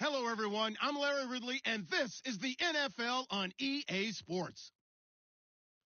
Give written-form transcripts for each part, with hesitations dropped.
Hello, everyone. I'm Larry Ridley, and this is the NFL on EA Sports.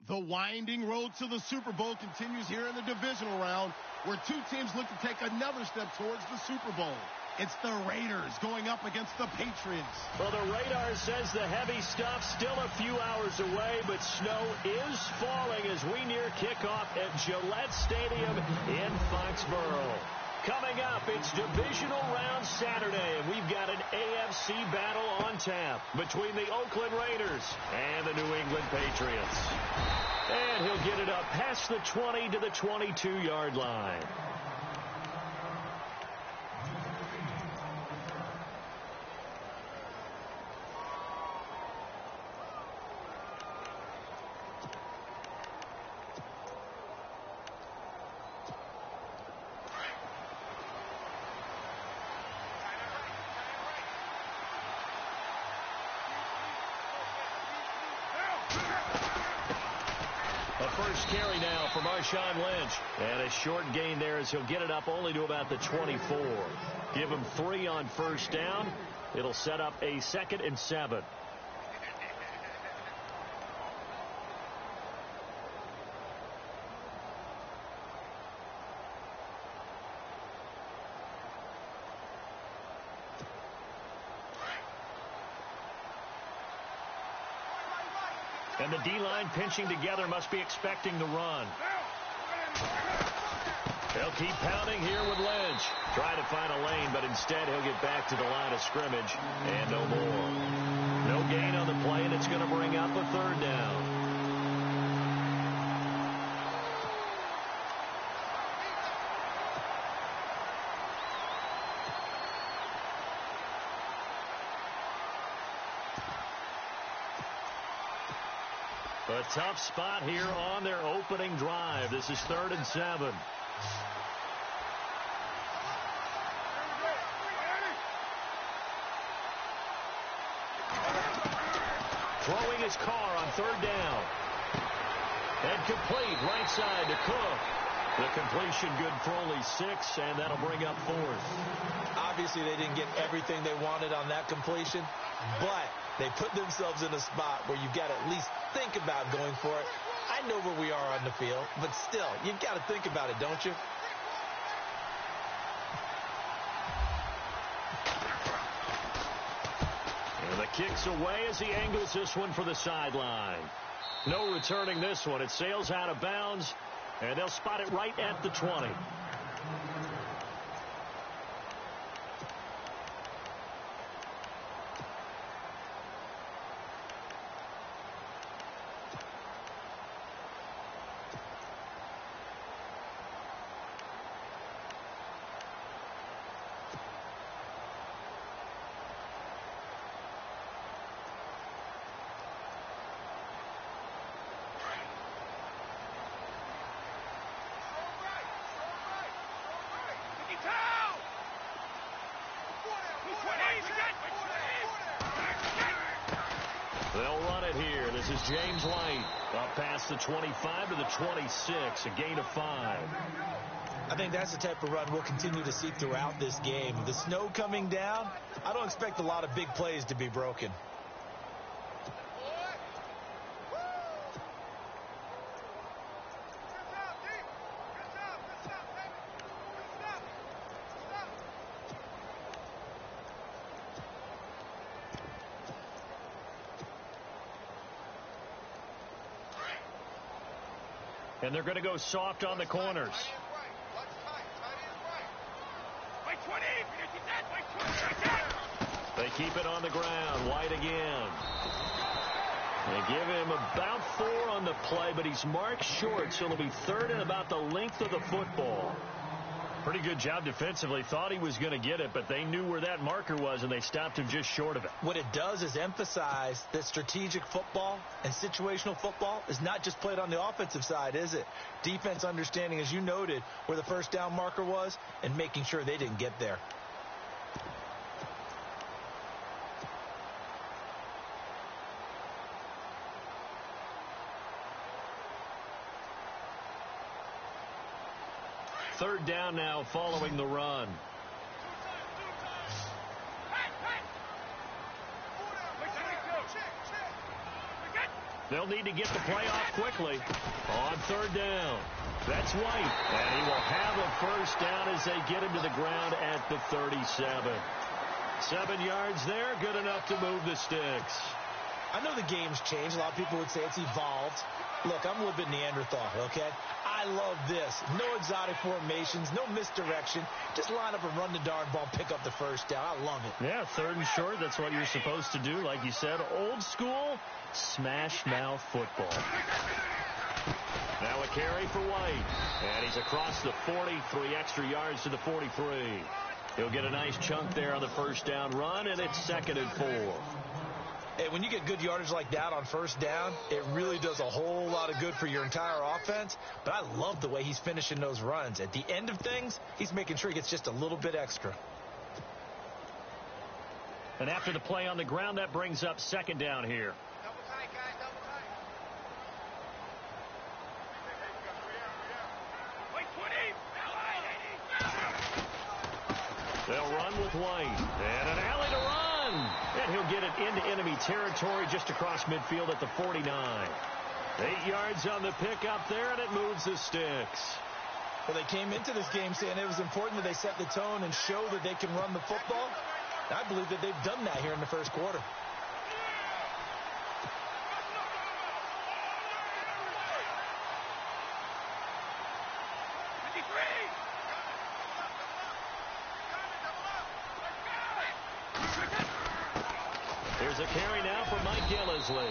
The winding road to the Super Bowl continues here in the divisional round, where two teams look to take another step towards the Super Bowl. It's the Raiders going up against the Patriots. Well, the radar says the heavy stuff still a few hours away, but snow is falling as we near kickoff at Gillette Stadium in Foxborough. Coming up, it's Divisional Round Saturday, and we've got an AFC battle on tap between the Oakland Raiders and the New England Patriots. And he'll get it up past the 20 to the 22-yard line. First carry now for Marshawn Lynch. And a short gain there as he'll get it up only to about the 24. Give him 3 on first down. It'll set up a 2nd and 7. And the D-line pinching together must be expecting the run. They'll keep pounding here with Lynch. Try to find a lane, but instead he'll get back to the line of scrimmage. And no more. No gain on the play, and it's going to bring up a 3rd down. A tough spot here on their opening drive. This is 3rd and 7. Throwing his car on 3rd down. And complete right side to Cook. The completion good for only 6, and that'll bring up 4th. Obviously, they didn't get everything they wanted on that completion, but they put themselves in a spot where you've got to at least think about going for it. I know where we are on the field, but still, you've got to think about it, don't you? And the kick's away as he angles this one for the sideline. No returning this one. It sails out of bounds, and they'll spot it right at the 20. They'll run it here. This is James White up past the 25 to the 26, a gain of 5. I think that's the type of run we'll continue to see throughout this game. With the snow coming down, I don't expect a lot of big plays to be broken. And they're going to go soft on the corners. They keep it on the ground. White again. They give him about 4 on the play, but he's marked short, so it'll be 3rd and about the length of the football. Pretty good job defensively. Thought he was going to get it, but they knew where that marker was, and they stopped him just short of it. What it does is emphasize that strategic football and situational football is not just played on the offensive side, is it? Defense understanding, as you noted, where the first down marker was and making sure they didn't get there. Third down now following the run. They'll need to get the play off quickly on third down. That's White, and he will have a first down as they get him to the ground at the 37. 7 yards there, good enough to move the sticks. I know the game's changed. A lot of people would say it's evolved. Look, I'm a little bit Neanderthal, okay? I love this. No exotic formations, no misdirection. Just line up and run the darn ball, pick up the first down. I love it. Yeah, third and short, that's what you're supposed to do. Like you said, old school smash mouth football. Now a carry for White. And he's across the 40, 3 extra yards to the 43. He'll get a nice chunk there on the first down run, and it's 2nd and 4. Hey, when you get good yardage like that on first down, it really does a whole lot of good for your entire offense. But I love the way he's finishing those runs. At the end of things, he's making sure he gets just a little bit extra. And after the play on the ground, that brings up 2nd down here. Double tight, guys, double tight. They'll run with White. And an alley to run. And he'll get it into enemy territory just across midfield at the 49. 8 yards on the pickup there, and it moves the sticks. Well, they came into this game saying it was important that they set the tone and show that they can run the football. And I believe that they've done that here in the first quarter. There's a carry now for Mike Gillisley.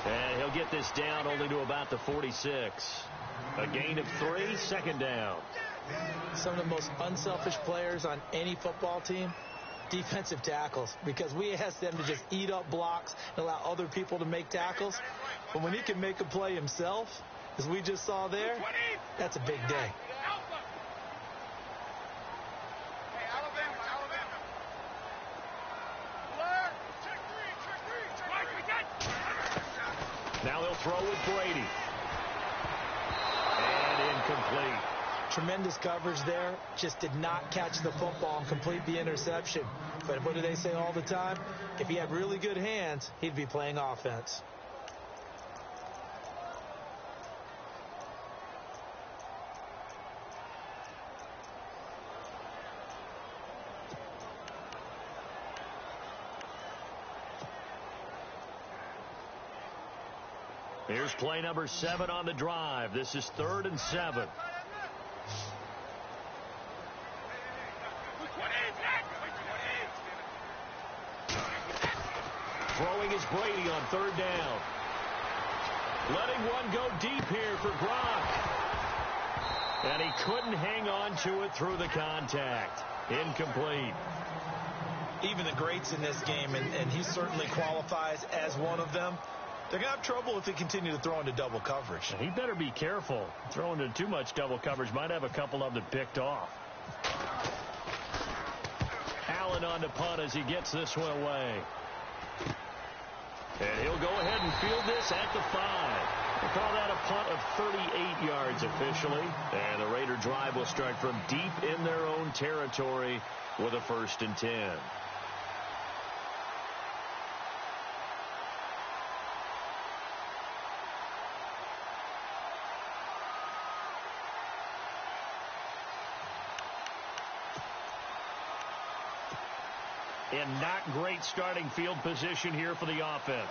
And he'll get this down only to about the 46. A gain of 3, 2nd down. Some of the most unselfish players on any football team, defensive tackles, because we ask them to just eat up blocks and allow other people to make tackles. But when he can make a play himself, as we just saw there, that's a big day. Now they'll throw with Brady. And incomplete. Tremendous coverage there. Just did not catch the football and complete the interception. But what do they say all the time? If he had really good hands, he'd be playing offense. Here's play number 7 on the drive. This is 3rd and 7. Throwing is Brady on 3rd down. Letting one go deep here for Gronk. And he couldn't hang on to it through the contact. Incomplete. Even the greats in this game, and he certainly qualifies as one of them, they're going to have trouble if they continue to throw into double coverage. He better be careful. Throwing into too much double coverage might have a couple of them picked off. Allen on the punt as he gets this one away. And he'll go ahead and field this at the 5. We'll call that a punt of 38 yards officially. And the Raider drive will start from deep in their own territory with a 1st and 10. In not great starting field position here for the offense.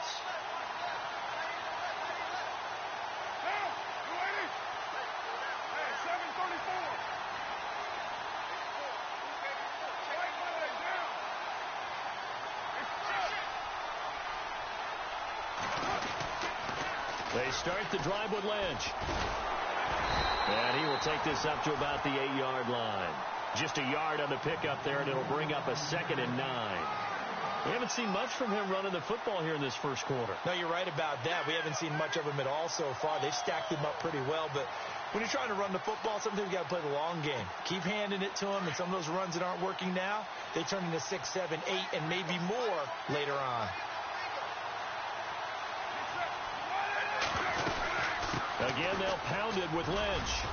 They start the drive with Lynch. And he will take this up to about the 8-yard line. Just a yard on the pickup there, and it'll bring up a 2nd and 9. We haven't seen much from him running the football here in this first quarter. No, you're right about that. We haven't seen much of him at all so far. They've stacked him up pretty well, but when you're trying to run the football, sometimes you got to play the long game. Keep handing it to him, and some of those runs that aren't working now, they turn into 6, 7, 8, and maybe more later on. Again, they'll pound it with Lynch.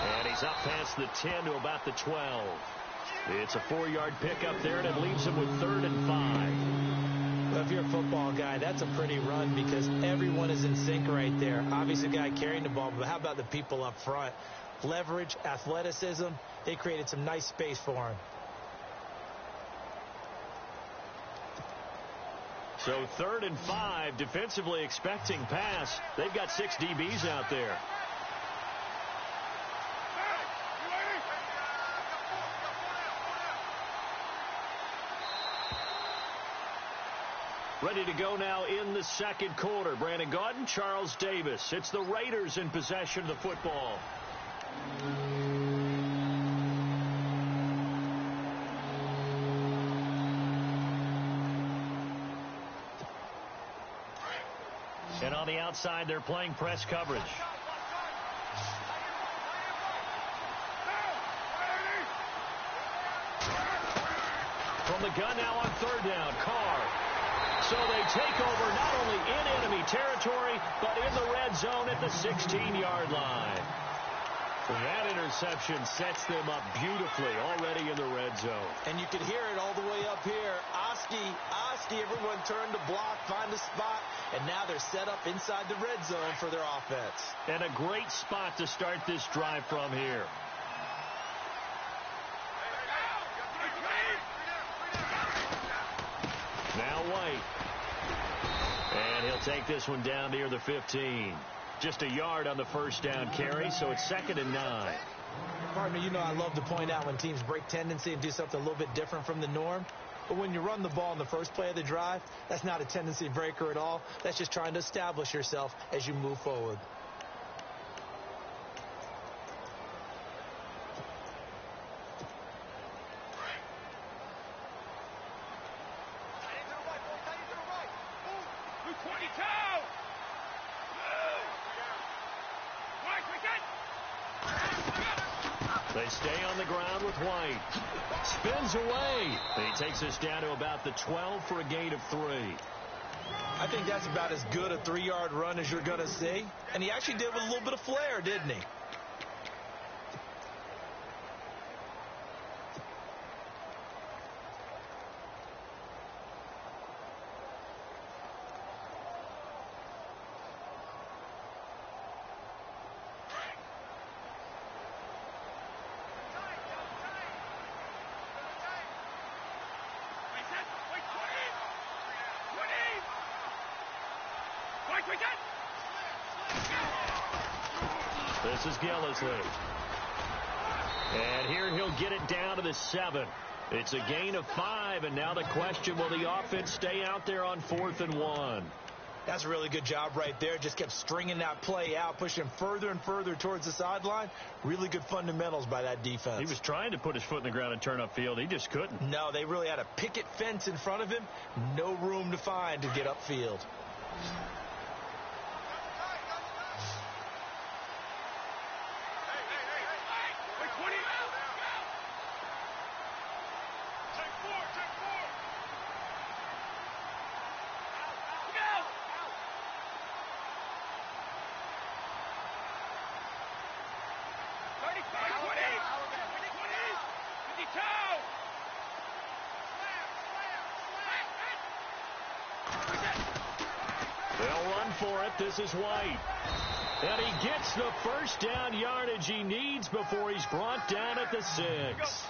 And he's up past the 10 to about the 12. It's a 4-yard pickup there, and it leaves him with 3rd and 5. Well, if you're a football guy, that's a pretty run because everyone is in sync right there. Obviously, the guy carrying the ball, but how about the people up front? Leverage, athleticism, they created some nice space for him. So 3rd and 5, defensively expecting pass. They've got 6 DBs out there. Ready to go now in the second quarter. Brandon Gaudin, Charles Davis. It's the Raiders in possession of the football. And on the outside, they're playing press coverage. From the gun now on 3rd down, Carr. So they take over not only in enemy territory, but in the red zone at the 16-yard line. That interception sets them up beautifully already in the red zone. And you can hear it all the way up here. Oski, everyone turned to block, find a spot, and now they're set up inside the red zone for their offense. And a great spot to start this drive from here. Now White. And he'll take this one down near the 15. Just a yard on the first down carry, so it's 2nd and 9. Partner, you know I love to point out when teams break tendency and do something a little bit different from the norm. But when you run the ball in the first play of the drive, that's not a tendency breaker at all. That's just trying to establish yourself as you move forward. They stay on the ground with White. Spins away. And he takes us down to about the 12 for a gain of 3. I think that's about as good a 3-yard run as you're going to see. And he actually did with a little bit of flair, didn't he? This is Gillisley. And here he'll get it down to the 7. It's a gain of 5, and now the question, will the offense stay out there on 4th and 1? That's a really good job right there. Just kept stringing that play out, pushing further and further towards the sideline. Really good fundamentals by that defense. He was trying to put his foot in the ground and turn upfield. He just couldn't. No, they really had a picket fence in front of him. No room to find to get upfield. They'll run for it. This is White. And he gets the first down yardage he needs before he's brought down at the 6.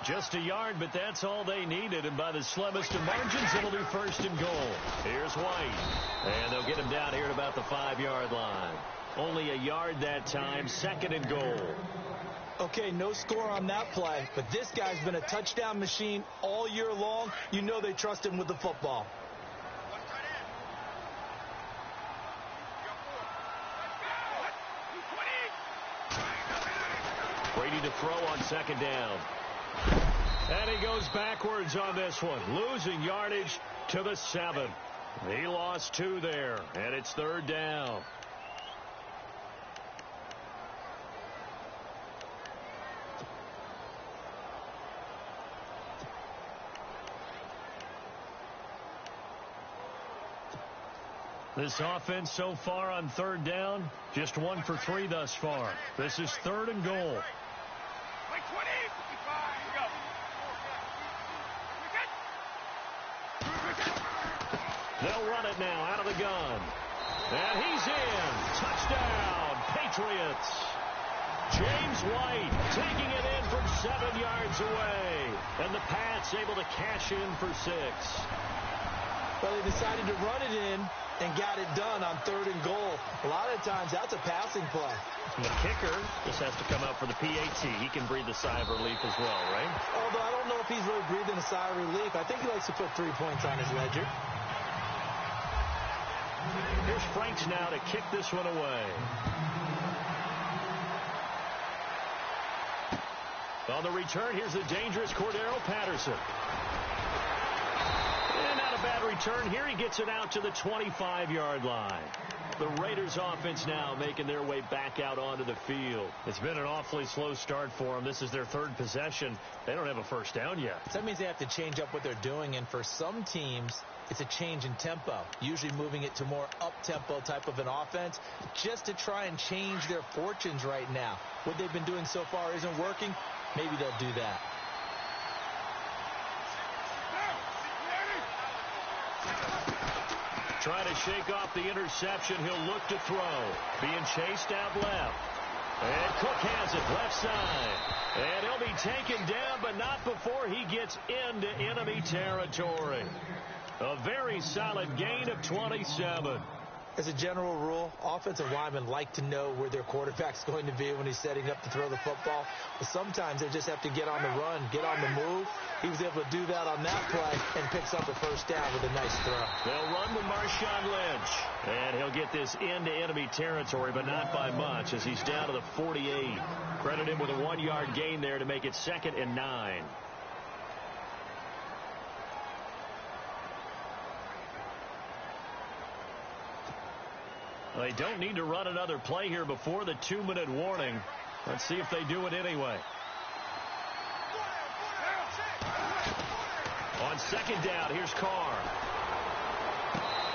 Just a yard, but that's all they needed. And by the slimmest of margins, it'll be 1st and goal. Here's White. And they'll get him down here at about the 5-yard line. Only a yard that time, 2nd and goal. Okay, no score on that play, but this guy's been a touchdown machine all year long. You know they trust him with the football. Brady to throw on 2nd down. And he goes backwards on this one, losing yardage to the 7. He lost 2 there, and it's 3rd down. This offense so far on 3rd down, just 1 for 3 thus far. This is 3rd and goal. They'll run it now out of the gun. And he's in. Touchdown, Patriots. James White taking it in from 7 yards away. And the Pats able to cash in for 6. Well, they decided to run it in and got it done on 3rd and goal. A lot of times, that's a passing play. And the kicker just has to come out for the PAT. He can breathe a sigh of relief as well, right? Although I don't know if he's really breathing a sigh of relief. I think he likes to put 3 points on his ledger. Here's Franks now to kick this one away. On the return, here's the dangerous Cordero Patterson. And not a bad return here. He gets it out to the 25-yard line. The Raiders offense now making their way back out onto the field. It's been an awfully slow start for them. This is their 3rd possession. They don't have a first down yet. So that means they have to change up what they're doing, and for some teams, it's a change in tempo, usually moving it to more up-tempo type of an offense just to try and change their fortunes right now. What they've been doing so far isn't working. Maybe they'll do that. Trying to shake off the interception. He'll look to throw. Being chased out left. And Cook has it left side. And he'll be taken down, but not before he gets into enemy territory. A very solid gain of 27. As a general rule, offensive linemen like to know where their quarterback's going to be when he's setting up to throw the football. But sometimes they just have to get on the run, get on the move. He was able to do that on that play and picks up a first down with a nice throw. They'll run with Marshawn Lynch. And he'll get this into enemy territory, but not by much as he's down to the 48. Credit him with a 1-yard gain there to make it 2nd and 9. They don't need to run another play here before the 2-minute warning. Let's see if they do it anyway. On 2nd down, here's Carr.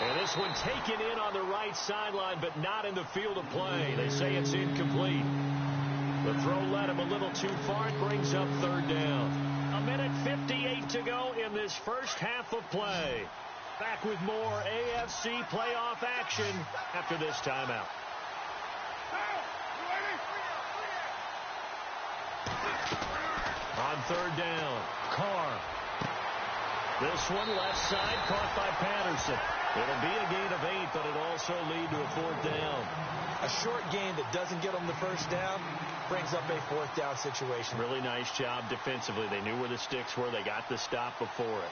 And this one taken in on the right sideline, but not in the field of play. They say it's incomplete. The throw led him a little too far. It brings up 3rd down. 1:58 to go in this first half of play. Back with more AFC playoff action after this timeout. On 3rd down, Carr. This one left side caught by Patterson. It'll be a gain of 8, but it'll also lead to a 4th down. A short gain that doesn't get them the first down brings up a 4th down situation. Really nice job defensively. They knew where the sticks were. They got the stop before it.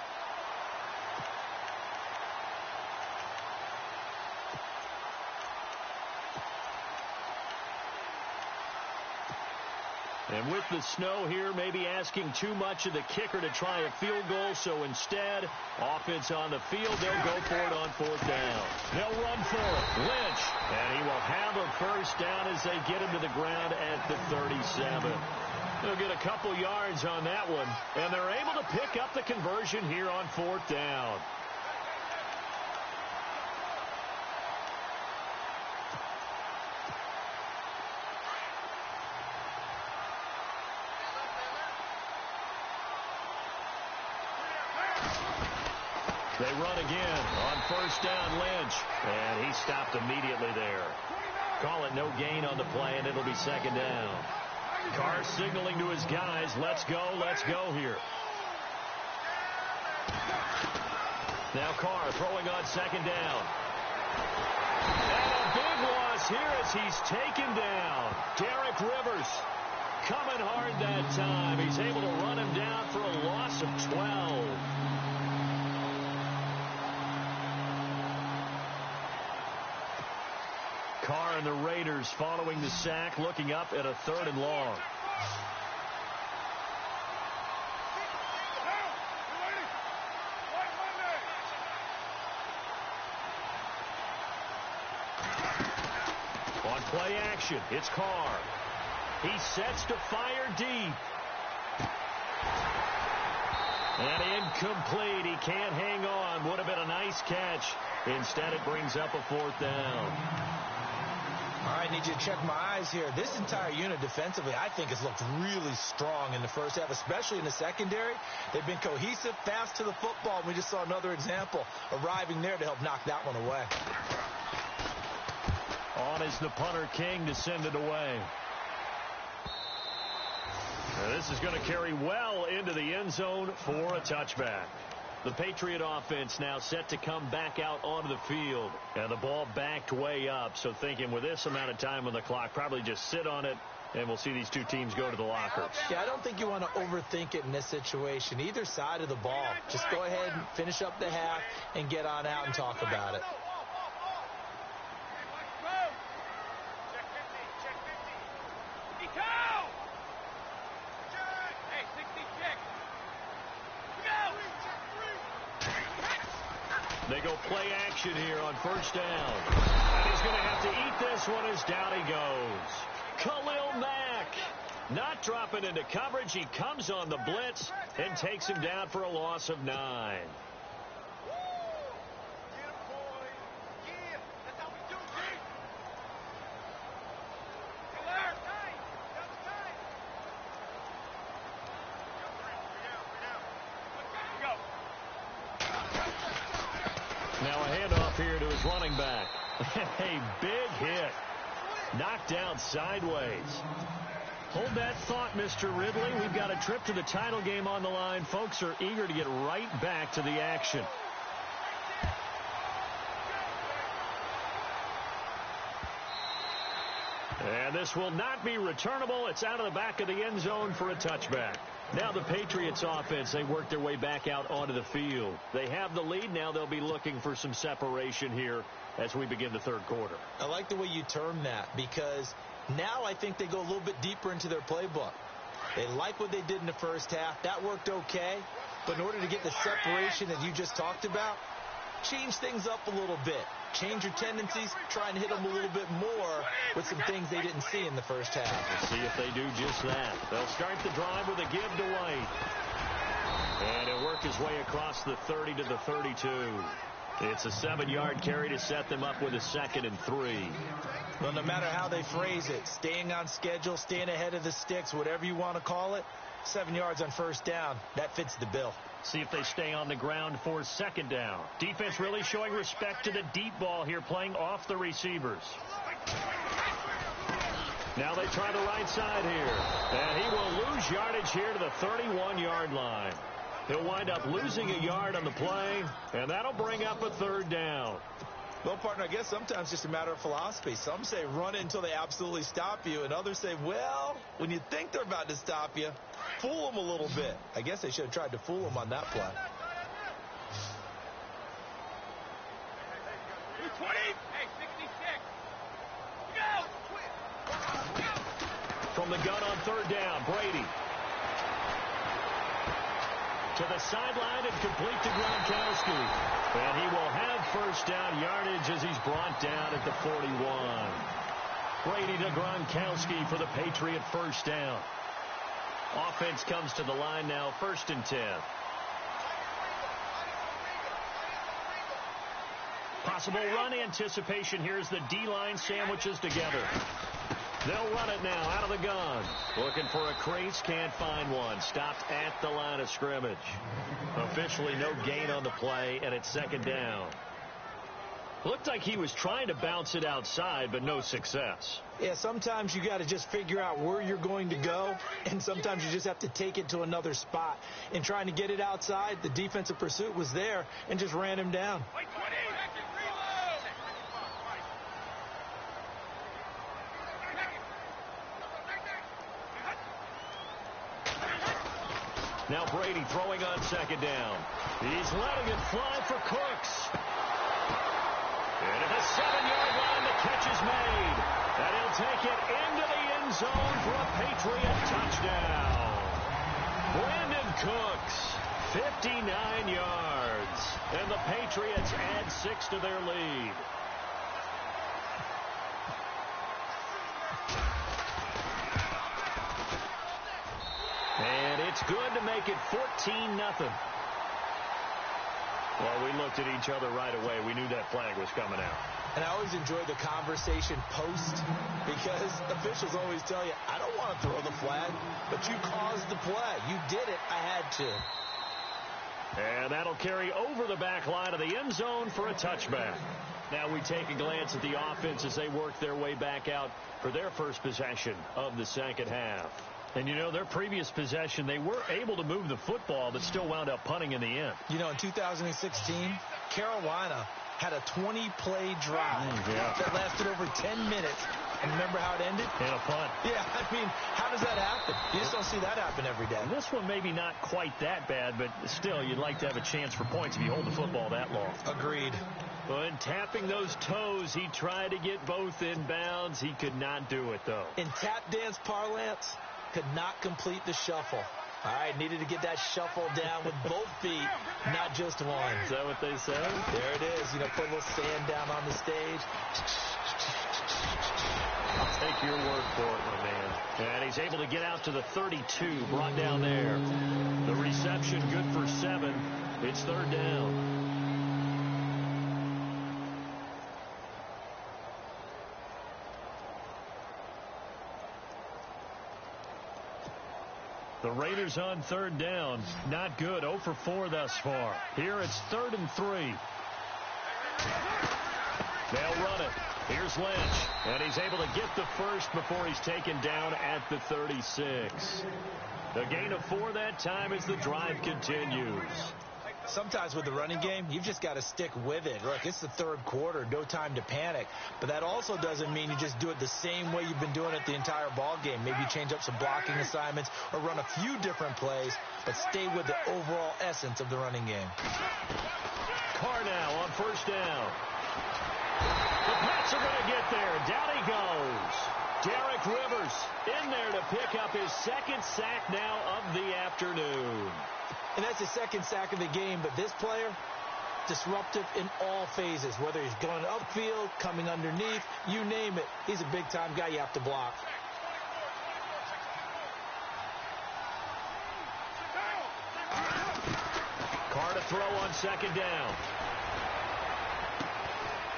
And with the snow here, maybe asking too much of the kicker to try a field goal. So instead, offense on the field, they'll go for it on 4th down. They'll run for it. Lynch. And he will have a first down as they get him to the ground at the 37. They'll get a couple yards on that one. And they're able to pick up the conversion here on 4th down. They run again on 1st down, Lynch. And he stopped immediately there. Call it no gain on the play, and it'll be 2nd down. Carr signaling to his guys, let's go here. Now Carr throwing on 2nd down. And a big loss here as he's taken down. Derek Rivers coming hard that time. He's able to run him down for a loss of 12. Carr and the Raiders following the sack, looking up at a 3rd and long. On play action, it's Carr. He sets to fire deep. And incomplete. He can't hang on. Would have been a nice catch. Instead, it brings up a 4th down. All right, need you to check my eyes here. This entire unit defensively, I think, has looked really strong in the first half, especially in the secondary. They've been cohesive, fast to the football. We just saw another example arriving there to help knock that one away. On is the punter, King, to send it away. Now, this is going to carry well into the end zone for a touchback. The Patriot offense now set to come back out onto the field. And the ball backed way up. So thinking with this amount of time on the clock, probably just sit on it, and we'll see these two teams go to the lockers. Yeah, I don't think you want to overthink it in this situation. Either side of the ball. Just go ahead and finish up the half and get on out and talk about it. They go play action here on first down. And he's going to have to eat this one as down he goes. Khalil Mack not dropping into coverage. He comes on the blitz and takes him down for a loss of 9. Now a handoff here to his running back. A big hit. Knocked down sideways. Hold that thought, Mr. Ridley. We've got a trip to the title game on the line. Folks are eager to get right back to the action. And this will not be returnable. It's out of the back of the end zone for a touchback. Now the Patriots offense, they work their way back out onto the field. They have the lead. Now they'll be looking for some separation here as we begin the third quarter. I like the way you term that, because now I think they go a little bit deeper into their playbook. They like what they did in the first half. That worked okay. But in order to get the separation that you just talked about, change things up a little bit. Change your tendencies, try and hit them a little bit more with some things they didn't see in the first half. We'll see if they do just that. They'll start the drive with a give to White. And he'll work his way across the 30 to the 32. It's a 7-yard carry to set them up with a 2nd and 3. Well, no matter how they phrase it, staying on schedule, staying ahead of the sticks, whatever you want to call it, 7 yards on first down, that fits the bill. See if they stay on the ground for 2nd down. Defense really showing respect to the deep ball here, playing off the receivers. Now they try the right side here. And he will lose yardage here to the 31-yard line. He'll wind up losing a yard on the play, and that'll bring up a 3rd down. Well, partner, I guess sometimes it's just a matter of philosophy. Some say run it until they absolutely stop you, and others say, well, when you think they're about to stop you, fool them a little bit. I guess they should have tried to fool them on that play. From the gun on 3rd down, Brady. To the sideline and complete to Gronkowski. And he will have 1st down yardage as he's brought down at the 41. Brady to Gronkowski for the Patriot 1st down. Offense comes to the line now, 1st and 10. Possible run anticipation. Here's the D-line sandwiches together. They'll run it now out of the gun. Looking for a crease, can't find one. Stopped at the line of scrimmage. Officially no gain on the play, and it's 2nd down. Looked like he was trying to bounce it outside, but no success. Yeah, sometimes you got to just figure out where you're going to go, and sometimes you just have to take it to another spot. In trying to get it outside, the defensive pursuit was there and just ran him down. Now Brady throwing on 2nd down. He's letting it fly for Cooks. And at the 7-yard line, the catch is made. And he'll take it into the end zone for a Patriot touchdown. Brandon Cooks, 59 yards. And the Patriots add 6 to their lead. And it's good to make it 14-0. Well, we looked at each other right away. We knew that flag was coming out. And I always enjoy the conversation post because officials always tell you, I don't want to throw the flag, but you caused the play. You did it. I had to. And that'll carry over the back line of the end zone for a touchback. Now we take a glance at the offense as they work their way back out for their first possession of the second half. And, you know, their previous possession, they were able to move the football, but still wound up punting in the end. You know, in 2016, Carolina had a 20-play drive that lasted over 10 minutes. And remember how it ended? And a punt. Yeah, I mean, how does that happen? You just don't see that happen every day. And this one maybe not quite that bad, but still, you'd like to have a chance for points if you hold the football that long. Agreed. When tapping those toes, he tried to get both in bounds. He could not do it, though. In tap dance parlance, could not complete the shuffle. All right, needed to get that shuffle down with both feet, not just one. Is that what they say? There it is. You know, put a little sand down on the stage. I'll take your word for it, my man. And he's able to get out to the 32, brought down there. The reception good for 7. It's third down. The Raiders on third down. Not good. 0 for 4 thus far. Here it's 3rd and 3. They'll run it. Here's Lynch. And he's able to get the first before he's taken down at the 36. The gain of 4 that time as the drive continues. Sometimes with the running game, you've just got to stick with it. Look, it's the third quarter, no time to panic. But that also doesn't mean you just do it the same way you've been doing it the entire ball game. Maybe you change up some blocking assignments or run a few different plays, but stay with the overall essence of the running game. Carr now on first down. The Pats are going to get there. Down he goes. Derek Rivers in there to pick up his second sack now of the afternoon. And that's the second sack of the game, but this player, disruptive in all phases, whether he's going upfield, coming underneath, you name it. He's a big-time guy you have to block. Carr to throw on second down.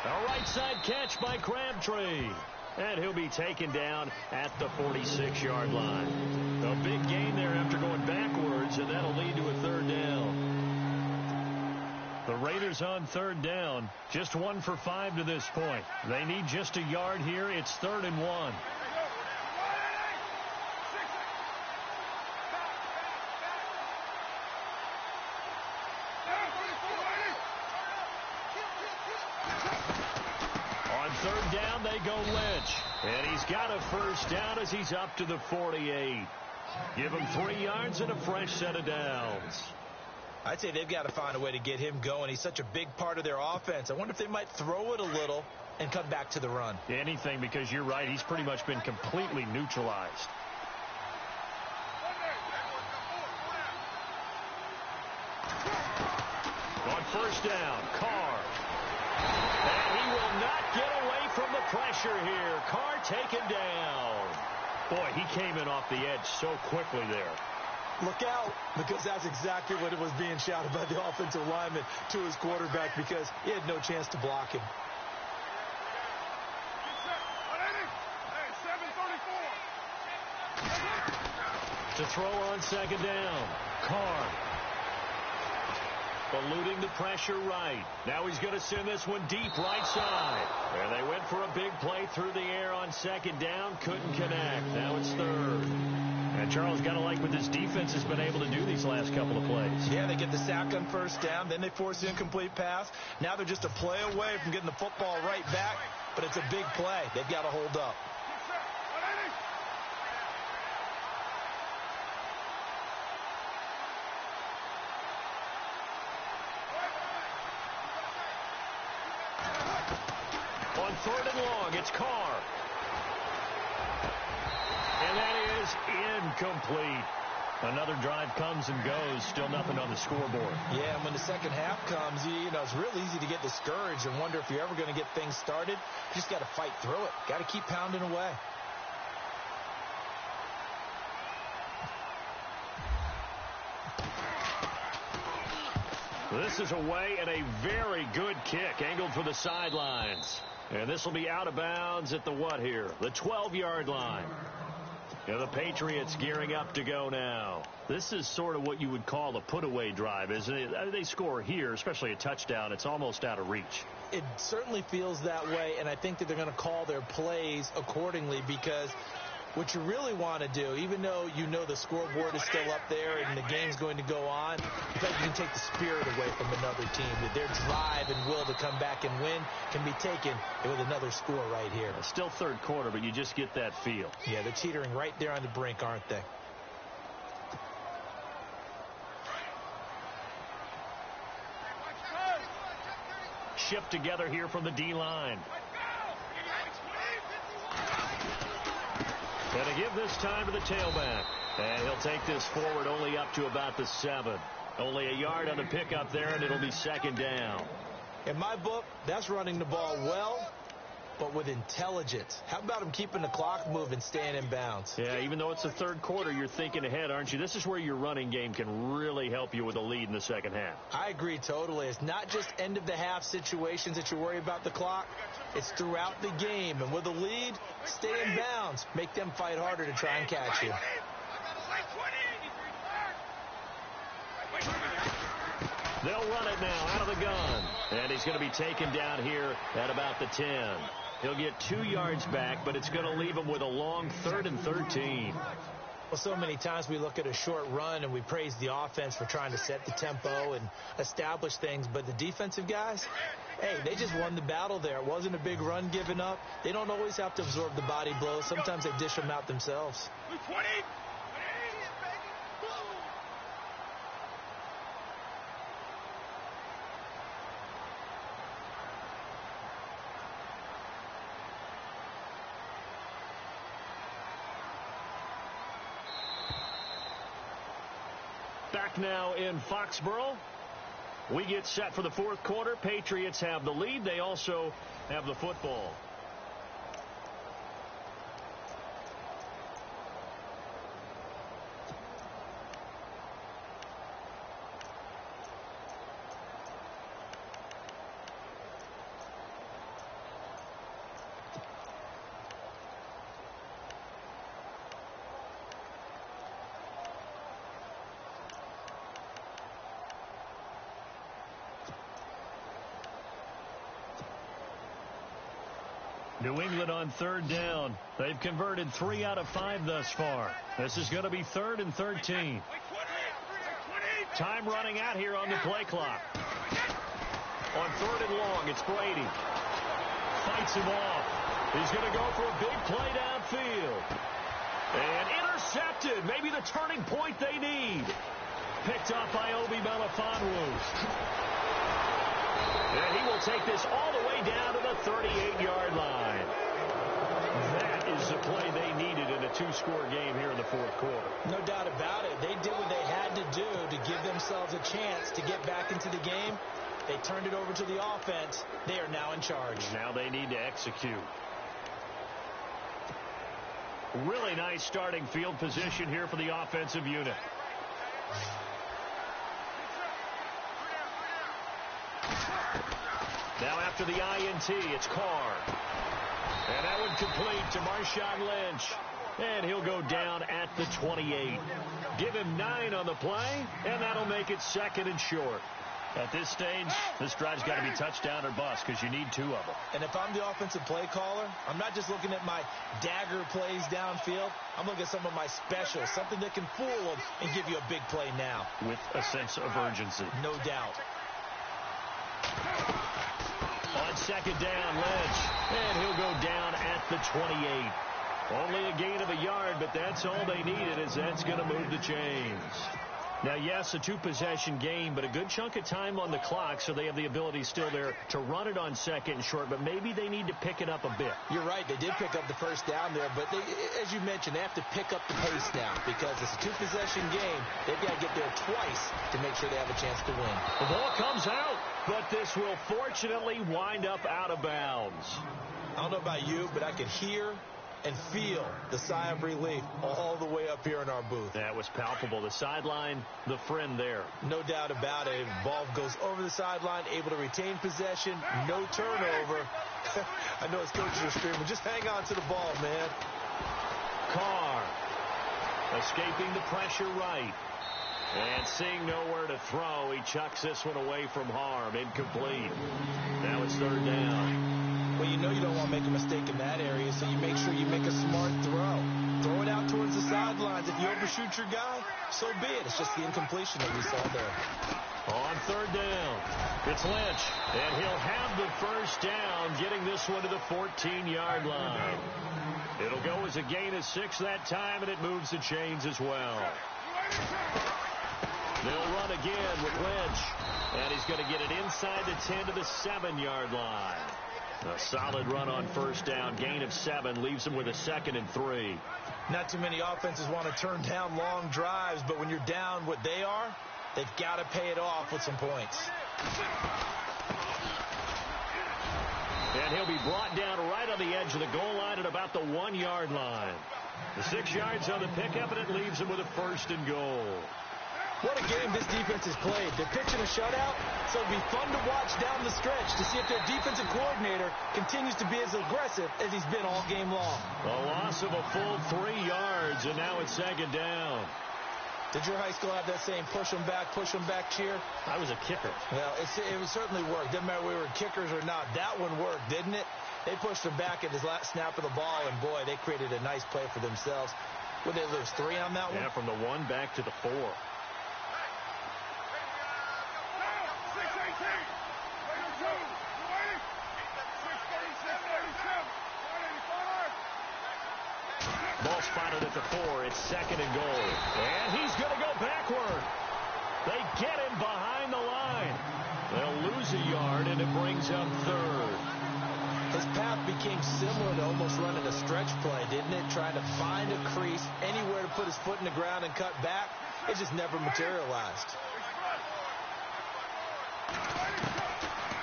A right side catch by Crabtree. And he'll be taken down at the 46-yard line. A big gain there after going backwards, and that'll lead to a third down. The Raiders on third down, just 1 for 5 to this point. They need just a yard here. It's 3rd and 1. Third down, they go Lynch. And he's got a first down as he's up to the 48. Give him 3 yards and a fresh set of downs. I'd say they've got to find a way to get him going. He's such a big part of their offense. I wonder if they might throw it a little and come back to the run. Anything, because you're right. He's pretty much been completely neutralized. On first down, Carr. And he will not get away from the pressure here. Carr taken down. Boy, he came in off the edge so quickly there. Look out, because that's exactly what it was being shouted by the offensive lineman to his quarterback, because he had no chance to block him. To throw on second down, Carr. Eluding the pressure right. Now he's going to send this one deep right side. And they went for a big play through the air on second down. Couldn't connect. Now it's third. And Charles, got to like what this defense has been able to do these last couple of plays. Yeah, they get the sack on first down. Then they force the incomplete pass. Now they're just a play away from getting the football right back. But it's a big play. They've got to hold up. On third and long, it's Carr. And that is incomplete. Another drive comes and goes. Still nothing on the scoreboard. Yeah, and when the second half comes, you know, it's real easy to get discouraged and wonder if you're ever going to get things started. You just got to fight through it. Got to keep pounding away. This is away and a very good kick angled for the sidelines. And this will be out of bounds at the what here? The 12-yard line. And the Patriots gearing up to go now. This is sort of what you would call a put-away drive, isn't it? They score here, especially a touchdown. It's almost out of reach. It certainly feels that way, and I think that they're going to call their plays accordingly, because what you really want to do, even though you know the scoreboard is still up there and the game's going to go on, in fact, you can take the spirit away from another team. That their drive and will to come back and win can be taken with another score right here. Still third quarter, but you just get that feel. Yeah, they're teetering right there on the brink, aren't they? Shift together here from the D-line. And to give this time to the tailback. And he'll take this forward only up to about the 7. Only a yard on the pickup there, and it'll be second down. In my book, that's running the ball well, but with intelligence. How about him keeping the clock moving, staying in bounds? Yeah, even though it's the third quarter, you're thinking ahead, aren't you? This is where your running game can really help you with a lead in the second half. I agree totally. It's not just end-of-the-half situations that you worry about the clock. It's throughout the game. And with a lead, stay in bounds. Make them fight harder to try and catch you. They'll run it now out of the gun. And he's going to be taken down here at about the 10. He'll get 2 yards back, but it's going to leave him with a long 3rd and 13. Well, so many times we look at a short run and we praise the offense for trying to set the tempo and establish things. But the defensive guys, hey, they just won the battle there. It wasn't a big run given up. They don't always have to absorb the body blows. Sometimes they dish them out themselves. 20. Back now in Foxborough. We get set for the fourth quarter. Patriots have the lead. They also have the football. New England on third down. They've converted 3 out of 5 thus far. This is going to be 3rd and 13. Time running out here on the play clock. On 3rd and long, it's Brady. Fights him off. He's going to go for a big play downfield. And intercepted. Maybe the turning point they need. Picked up by Obi Melifonwu. And he will take this all the way down to the 38-yard line. That is the play they needed in a 2-score game here in the fourth quarter. No doubt about it. They did what they had to do to give themselves a chance to get back into the game. They turned it over to the offense. They are now in charge. Now they need to execute. Really nice starting field position here for the offensive unit. Now after the INT, it's Carr. And that one complete to Marshawn Lynch. And he'll go down at the 28. Give him 9 on the play, and that'll make it 2nd and short. At this stage, this drive's got to be touchdown or bust because you need 2 of them. And if I'm the offensive play caller, I'm not just looking at my dagger plays downfield. I'm looking at some of my specials, something that can fool them and give you a big play now. With a sense of urgency. No doubt. On 2nd down, Lynch. And he'll go down at the 28. Only a gain of a yard, but that's all they needed, as that's going to move the chains. Now, yes, a 2-possession game, but a good chunk of time on the clock, so they have the ability still there to run it on 2nd and short, but maybe they need to pick it up a bit. You're right. They did pick up the first down there, but they, as you mentioned, they have to pick up the pace now because it's a 2-possession game. They've got to get there twice to make sure they have a chance to win. The ball comes out, but this will fortunately wind up out of bounds. I don't know about you, but I could hear and feel the sigh of relief all the way up here in our booth. That was palpable. The sideline, the friend there. No doubt about it. Ball goes over the sideline, able to retain possession, no turnover. I know it's coaches are screaming, just hang on to the ball, man. Carr escaping the pressure right. And seeing nowhere to throw, he chucks this one away from harm. Incomplete. Now it's third down. Well, you know you don't want to make a mistake in that area, so you make sure you make a smart throw. Throw it out towards the sidelines. If you overshoot your guy, so be it. It's just the incompletion that we saw there. On third down, it's Lynch, and he'll have the first down, getting this one to the 14-yard line. It'll go as a gain of 6 that time, and it moves the chains as well. They'll run again with Lynch, and he's going to get it inside the 10 to the 7-yard line. A solid run on first down, gain of 7, leaves him with a 2nd and 3. Not too many offenses want to turn down long drives, but when you're down what they are, they've got to pay it off with some points. And he'll be brought down right on the edge of the goal line at about the 1-yard line. The 6 yards on the pickup, and it leaves him with a 1st and goal. What a game this defense has played. They're pitching a shutout, so it'll be fun to watch down the stretch to see if their defensive coordinator continues to be as aggressive as he's been all game long. A loss of a full 3 yards, and now it's 2nd down. Did your high school have that same push them back cheer? I was a kicker. Well, it certainly worked. Didn't matter if we were kickers or not. That one worked, didn't it? They pushed him back at his last snap of the ball, and boy, they created a nice play for themselves. Would they lose 3 on that one? Yeah, from the 1 back to the 4. Ball spotted at the 4. It's 2nd and goal. And he's going to go backward. They get him behind the line. They'll lose a yard, and it brings up 3rd. His path became similar to almost running a stretch play, didn't it? Trying to find a crease, anywhere to put his foot in the ground and cut back. It just never materialized.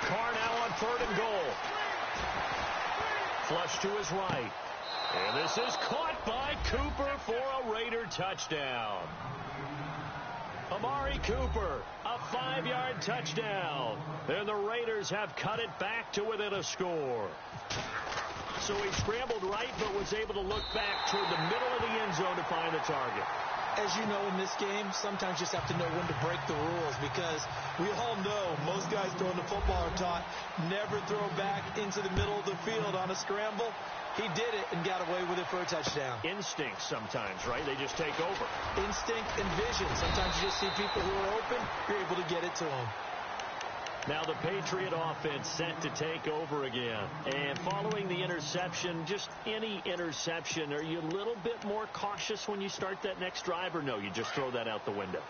Carr now on 3rd and goal. Flush to his right. And this is caught by Cooper for a Raider touchdown. Amari Cooper, a 5-yard touchdown. And the Raiders have cut it back to within a score. So he scrambled right, but was able to look back toward the middle of the end zone to find the target. As you know, in this game, sometimes you just have to know when to break the rules, because we all know most guys throwing the football are taught never throw back into the middle of the field on a scramble. He did it and got away with it for a touchdown. Instinct sometimes, right? They just take over. Instinct and vision. Sometimes you just see people who are open, you're able to get it to them. Now the Patriot offense set to take over again. And following the interception, just any interception, are you a little bit more cautious when you start that next drive, or no, you just throw that out the window?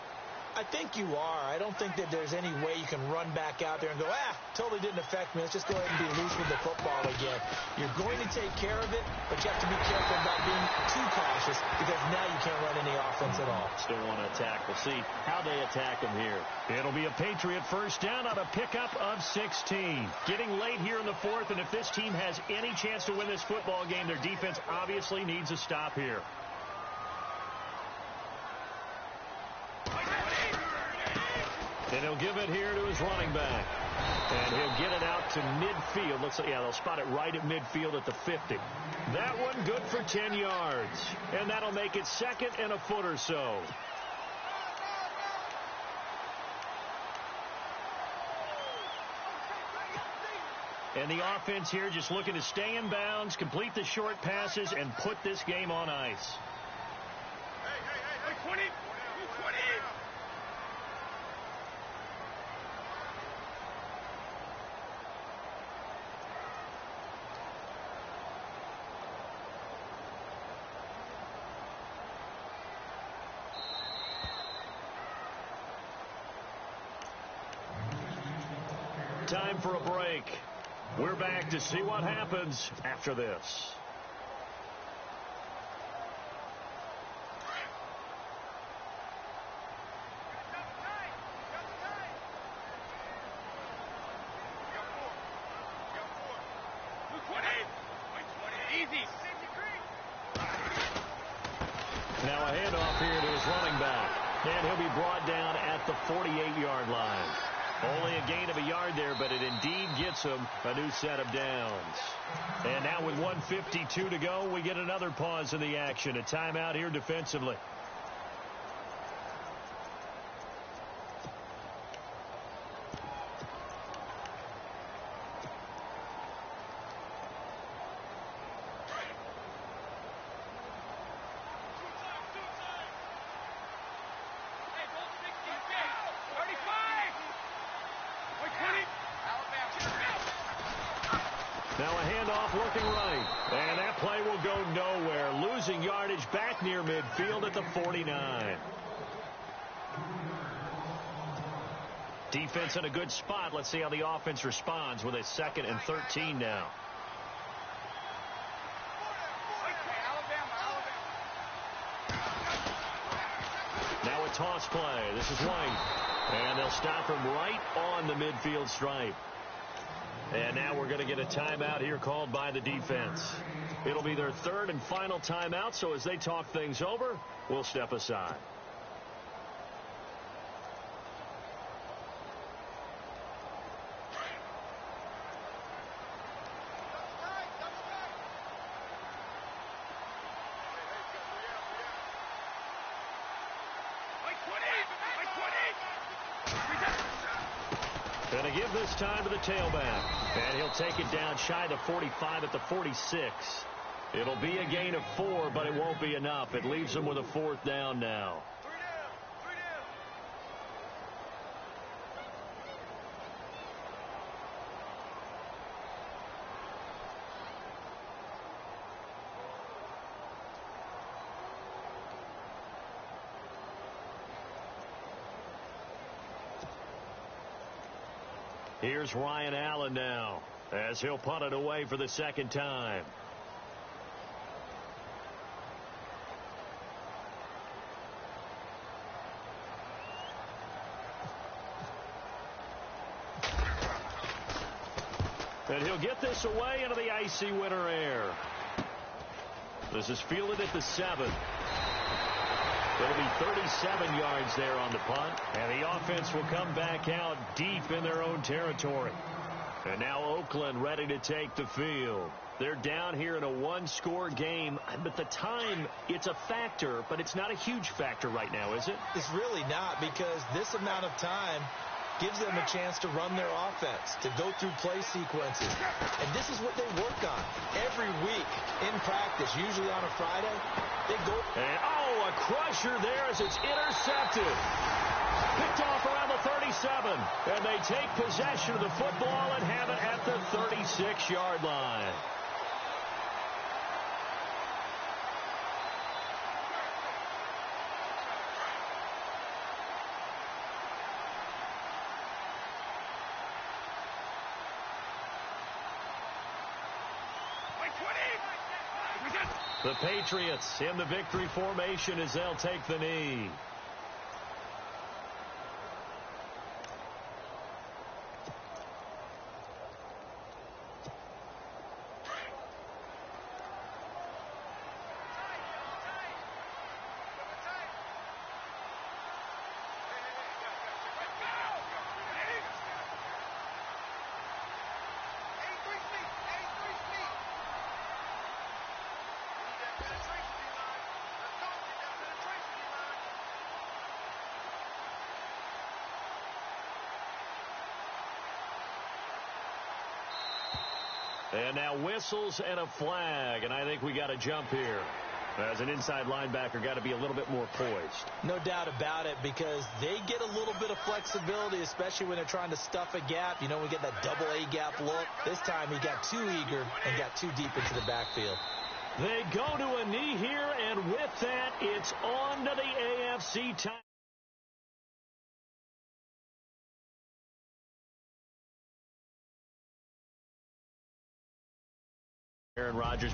I think you are. I don't think that there's any way you can run back out there and go, totally didn't affect me. Let's just go ahead and be loose with the football again. You're going to take care of it, but you have to be careful about being too cautious, because now you can't run any offense at all. Still want to attack. We'll see how they attack them here. It'll be a Patriot first down on a pickup of 16. Getting late here in the 4th, and if this team has any chance to win this football game, their defense obviously needs a stop here. And he'll give it here to his running back. And he'll get it out to midfield. Looks like, they'll spot it right at midfield at the 50. That one good for 10 yards. And that'll make it 2nd and a foot or so. And the offense here just looking to stay in bounds, complete the short passes, and put this game on ice. Hey, 20. 20. Time for a break. We're back to see what happens after this. Easy. And he'll be brought down at the 48-yard line. Only a gain of a yard there, but it indeed gets him a new set of downs. And now with 1:52 to go, we get another pause in the action. A timeout here defensively. Now a handoff looking right. And that play will go nowhere. Losing yardage back near midfield at the 49. Defense in a good spot. Let's see how the offense responds with a 2nd and 13 now. Now a toss play. This is White. And they'll stop him right on the midfield stripe. And now we're going to get a timeout here called by the defense. It'll be their 3rd and final timeout, so as they talk things over, we'll step aside. Going to give this time to the tailback. And he'll take it down shy of 45 at the 46. It'll be a gain of 4, but it won't be enough. It leaves them with a 4th down now. Here's Ryan Allen now, as he'll punt it away for the 2nd time. And he'll get this away into the icy winter air. This is fielded at the 7. It'll be 37 yards there on the punt. And the offense will come back out deep in their own territory. And now Oakland ready to take the field. They're down here in a 1-score game. But the time, it's a factor, but it's not a huge factor right now, is it? It's really not, because this amount of time gives them a chance to run their offense, to go through play sequences. And this is what they work on every week in practice, usually on a Friday. They go. And, a crusher there as it's intercepted. Picked off around the 37. And they take possession of the football and have it at the 36-yard line. The Patriots in the victory formation as they'll take the knee. And now whistles and a flag, and I think we got to jump here. As an inside linebacker, got to be a little bit more poised. No doubt about it, because they get a little bit of flexibility, especially when they're trying to stuff a gap. You know, we get that double A gap look. This time he got too eager and got too deep into the backfield. They go to a knee here, and with that, it's on to the AFC title. Aaron Rodgers